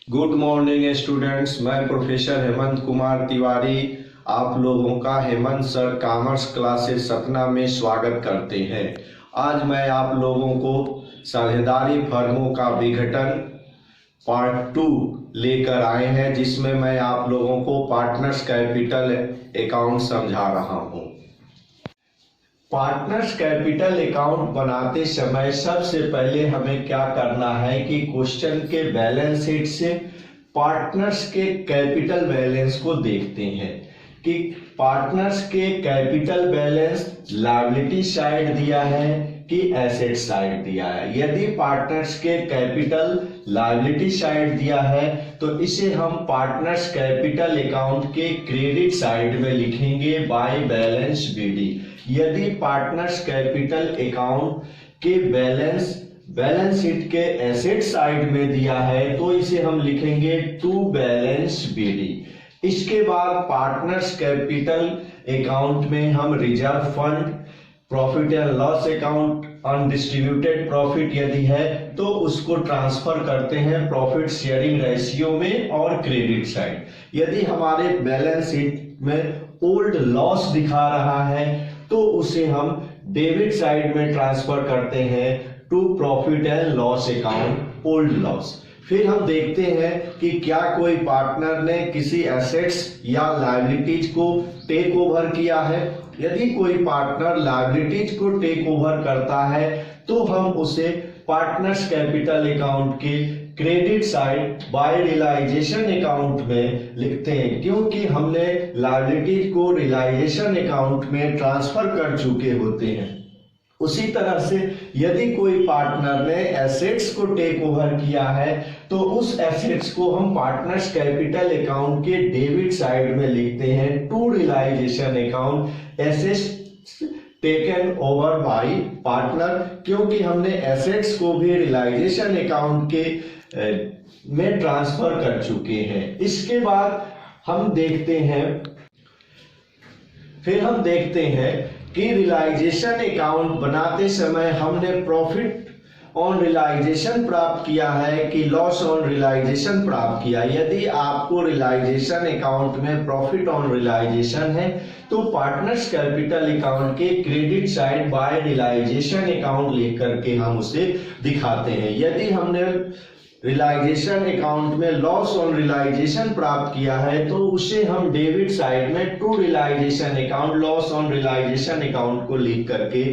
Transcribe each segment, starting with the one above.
Good morning students. मैं professor Hemant Kumar Tiwari आप लोगों का Hemant sir commerce classes Satna में स्वागत करते हैं। आज मैं आप लोगों को साझेदारी फर्मों का विघटन पार्ट 2 लेकर आए हैं, जिसमें मैं आप लोगों को पार्टनर्स कैपिटल अकाउंट समझा रहा हूं। पार्टनर्स कैपिटल अकाउंट बनाते समय सबसे पहले हमें क्या करना है कि क्वेश्चन के बैलेंस शीट से पार्टनर्स के कैपिटल बैलेंस को देखते हैं कि पार्टनर्स के कैपिटल बैलेंस लायबिलिटी साइड दिया है कि एसेट साइड दिया है। यदि पार्टनर्स के कैपिटल लायबिलिटी साइड दिया है तो इसे हम पार्टनर्स कैपिटल अकाउंट के क्रेडिट साइड में लिखेंगे बाय बैलेंस बीडी। यदि पार्टनर्स कैपिटल अकाउंट के बैलेंस शीट के एसेट साइड में दिया है तो इसे हम लिखेंगे टू बैलेंस बीडी। इसके बाद पार्टनर्स कैपिटल अकाउंट में हम reserve fund, profit and loss account, undistributed profit यदि है तो उसको ट्रांसफर करते हैं प्रॉफिट शेयरिंग रेशियो में और क्रेडिट साइड। यदि हमारे बैलेंस शीट में ओल्ड लॉस दिखा रहा है तो उसे हम डेबिट साइड में ट्रांसफर करते हैं to profit and loss account old loss. फिर हम देखते हैं कि क्या कोई पार्टनर ने किसी एसेट्स या लायबिलिटीज को टेक ओवर किया है। यदि कोई पार्टनर लायबिलिटीज को टेक ओवर करता है तो हम उसे पार्टनर्स कैपिटल अकाउंट के credit side by realisation account में लिखते हैं, क्योंकि हमने लायबिलिटीज को रियलाइजेशन अकाउंट में ट्रांसफर कर चुके होते हैं। उसी तरह से यदि कोई पार्टनर ने एसेट्स को टेक ओवर किया है तो उस एसेट्स को हम पार्टनर्स कैपिटल अकाउंट के डेबिट साइड में लिखते हैं to realisation account assets taken over by partner, क्योंकि हमने एसेट्स को भी रियलाइजेशन अकाउंट के में ट्रांसफर कर चुके हैं। इसके बाद हम देखते हैं कि रियलाइजेशन अकाउंट बनाते समय हमने प्रॉफिट ऑन रियलाइजेशन प्राप्त किया है कि लॉस ऑन रियलाइजेशन प्राप्त किया। यदि आपको रियलाइजेशन अकाउंट में प्रॉफिट ऑन रियलाइजेशन है तो पार्टनर्स कैपिटल अकाउंट के credit side by realisation account लिख करके हम उसे दिखाते हैं। यदि हमने रियलाइजेशन अकाउंट में लॉस ऑन रियलाइजेशन प्राप्त किया है तो उसे हम डेबिट साइड में to realisation account loss on realisation account को लिख करके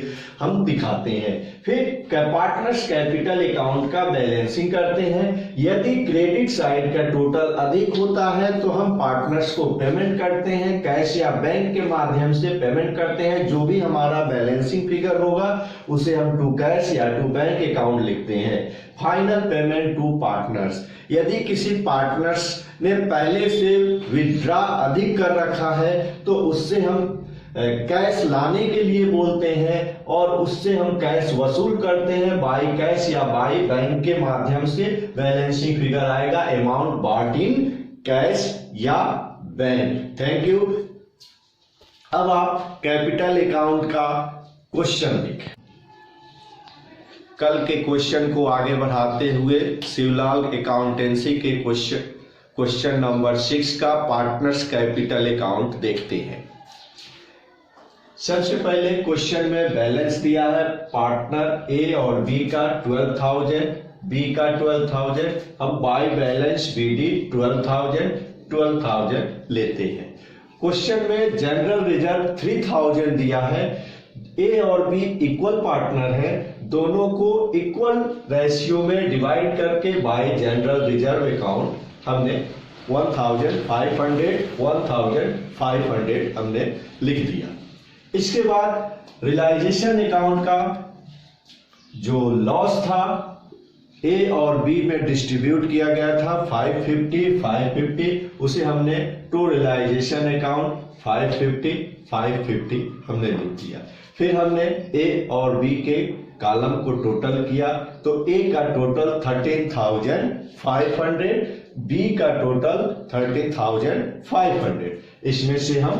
हम दिखाते हैं। फिर पार्टनर्स कैपिटल अकाउंट का बैलेंसिंग करते हैं। यदि क्रेडिट साइड का टोटल अधिक होता है तो हम पार्टनर्स को पेमेंट करते हैं, कैश या बैंक के माध्यम से पेमेंट करते हैं। जो भी हमारा बैलेंसिंग फिगर होगा उसे हम टू कैश या टू बैंक अकाउंट लिखते हैं। फाइनल पेमेंट टू पार्टनर्स, यदि किसी पार्टनर्स ने पहले से विथड्रॉ अधिक कर रखा है तो उससे हम कैश लाने के लिए बोलते हैं और उससे हम कैश वसूल करते हैं बाय कैश या बाय बैंक के माध्यम से। बैलेंसिंग फिगर आएगा अमाउंट बॉट इन कैश या बैंक। Thank you. अब आप कैपिटल अकाउंट का क्वेश्चन देखें। कल के क्वेश्चन को आगे बढ़ाते हुए शिवलाल अकाउंटेंसी के क्वेश्चन नंबर 6 का पार्टनर्स कैपिटल अकाउंट देखते हैं। सबसे पहले क्वेश्चन में बैलेंस दिया है पार्टनर ए और बी का 12,000, बी का 12,000। अब बाय बैलेंस बीडी 12,000 लेते हैं। क्वेश्चन में जनरल रिजर्व 3,000 दिया है। ए और बी इक्वल पार्टनर है, दोनों को इक्वल रेशियो में डिवाइड करके बाय जनरल रिजर्व अकाउंट हमने 1,500 हमने लिख दिया। इसके बाद रियलाइजेशन अकाउंट का जो लॉस था ए और बी में डिस्ट्रीब्यूट किया गया था 550 उसे हमने टू रियलाइजेशन अकाउंट 550 हमने लिख दिया। फिर हमने ए और बी के कॉलम को टोटल किया तो ए का टोटल 13,500, बी का टोटल 13,500। इसमें से हम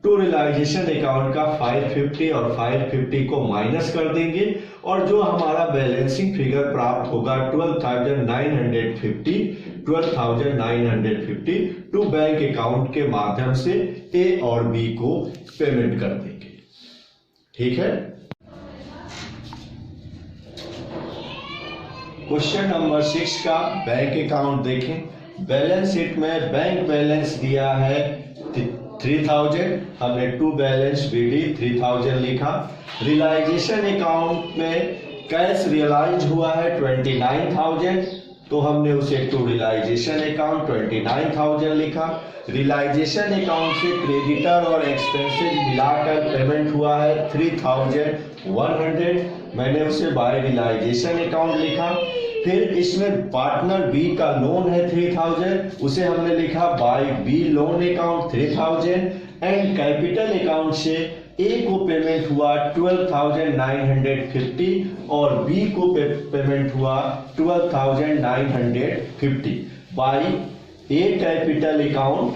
टू रियलाइजेशन अकाउंट का 550 और 550 को माइनस कर देंगे और जो हमारा बैलेंसिंग फिगर प्राप्त होगा 12,950 टू बैंक अकाउंट के माध्यम से ए और बी को पेमेंट कर देंगे। ठीक है। क्वेश्चन नंबर 6 का बैंक अकाउंट देखें। बैलेंस शीट में बैंक बैलेंस दिया है 3000, हमने टू बैलेंस बीडी 3000 लिखा। रियलाइजेशन अकाउंट में कैश रियलाइज हुआ है 29000, तो हमने उसे टू रियलाइजेशन अकाउंट 29000 लिखा। रियलाइजेशन अकाउंट से क्रेडिटर और एक्सपेंसेस मिलाकर पेमेंट हुआ है 3100, मैंने उसे बाय रियलाइजेशन अकाउंट लिखा। फिर इसमें पार्टनर बी का लोन है 3000, उसे हमने लिखा by B loan account 3000। And capital account से ए को पेमेंट हुआ 12,950 और बी को पेमेंट हुआ 12,950 by A capital account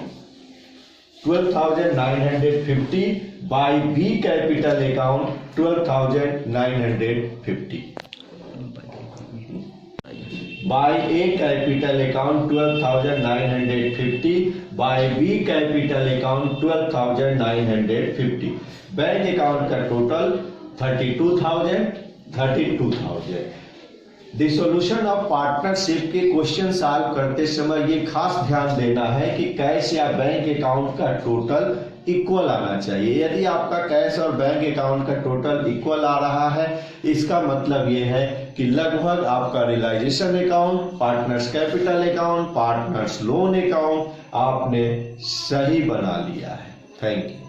12,950 by B capital account 12,950 by A capital account 12,950 by B capital account 12,950। Bank account का टोटल 32,000। डिसोल्यूशन ऑफ पार्टनरशिप के question solve करते समय ये खास ध्यान देना है कि कैश या बैंक अकाउंट का टोटल इक्वल आना चाहिए। यदि आपका कैश और बैंक अकाउंट का टोटल इक्वल आ रहा है, इसका मतलब ये है कि लगभग आपका realisation account, partners capital account, partners loan account आपने सही बना लिया है। Thank you.